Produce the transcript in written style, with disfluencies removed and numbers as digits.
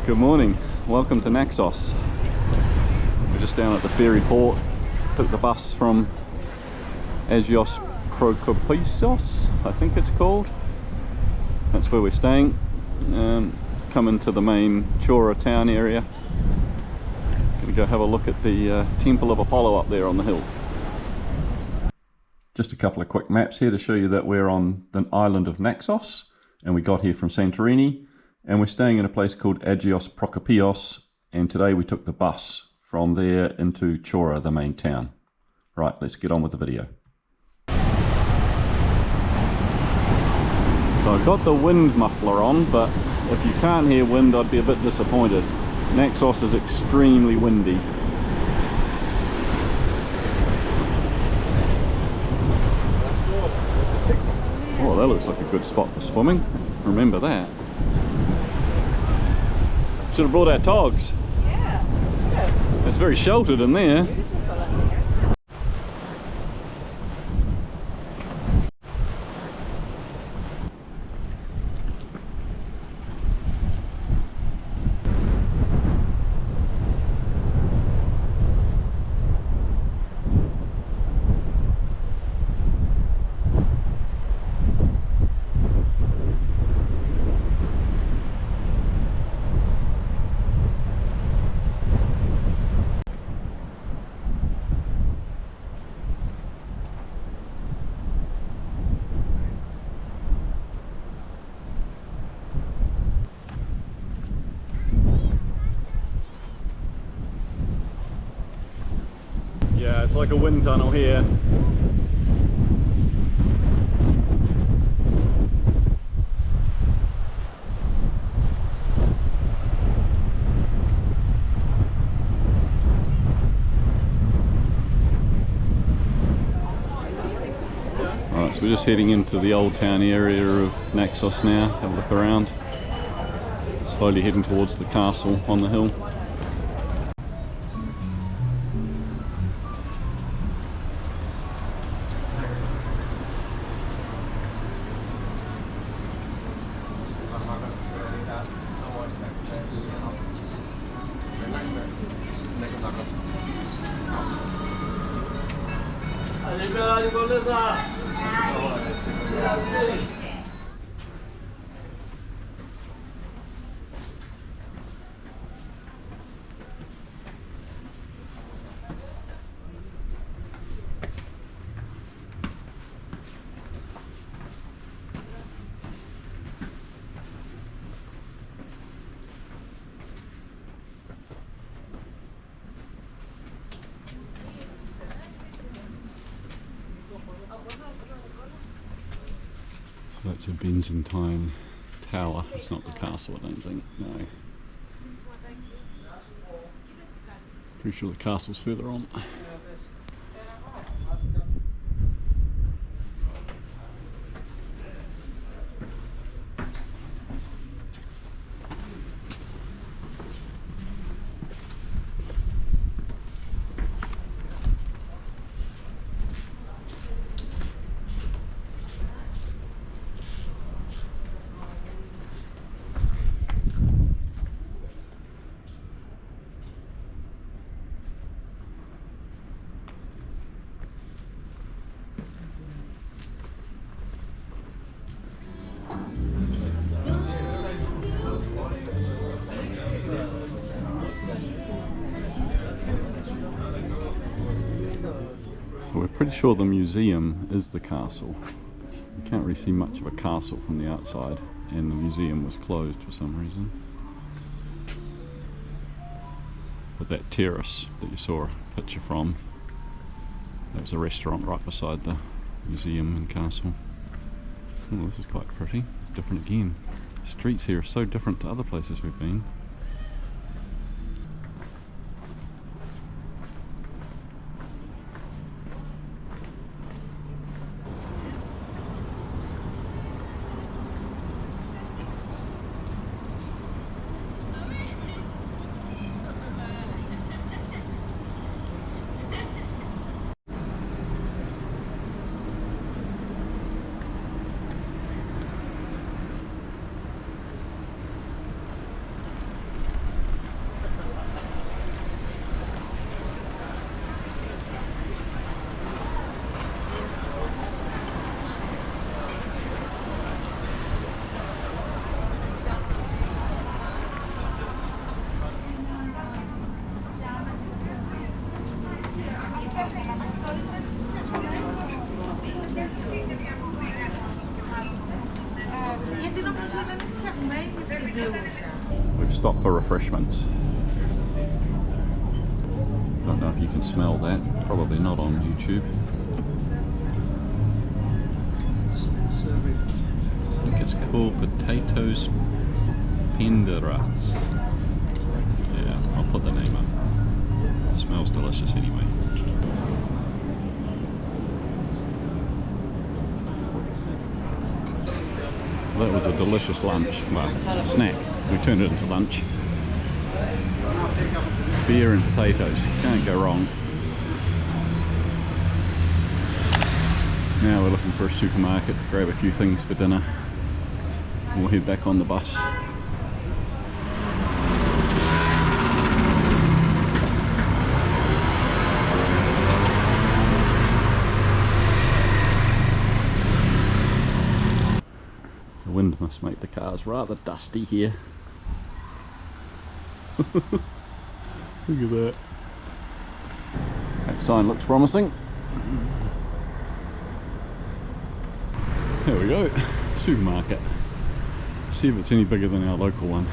Good morning, welcome to Naxos. We're just down at the ferry port. Took the bus from Agios Prokopisos, I think it's called. That's where we're staying. Coming to the main Chora town area. Gonna go have a look at the Temple of Apollo up there on the hill. Just a couple of quick maps here to show you that we're on the island of Naxos, and we got here from Santorini. And we're staying in a place called Agios Prokopios, and today we took the bus from there into Chora, the main town. Right, let's get on with the video. So I've got the wind muffler on, but if you can't hear wind, I'd be a bit disappointed. Naxos is extremely windy. Oh, that looks like a good spot for swimming. Remember that. Should have brought our togs. Yeah. It's very sheltered in there. Yeah, it's like a wind tunnel here. Alright, so we're just heading into the old town area of Naxos now. Have a look around. Slowly heading towards the castle on the hill. That's a Byzantine tower. It's not the castle, I don't think. No. Pretty sure the castle's further on. So we're pretty sure the museum is the castle. You can't really see much of a castle from the outside, and the museum was closed for some reason. But that terrace that you saw a picture from, that was a restaurant right beside the museum and castle. Oh, this is quite pretty. It's different again. The streets here are so different to other places we've been. We've stopped for refreshments. Don't know if you can smell that. Probably not on YouTube. I think it's called potatoes penderats. Yeah, I'll put the name up. It smells delicious anyway. That was a delicious lunch, well, snack. We turned it into lunch. Beer and potatoes, can't go wrong. Now we're looking for a supermarket to grab a few things for dinner. We'll head back on the bus. The wind must make the cars rather dusty here. Look at that. That sign looks promising. There we go. Supermarket. See if it's any bigger than our local one.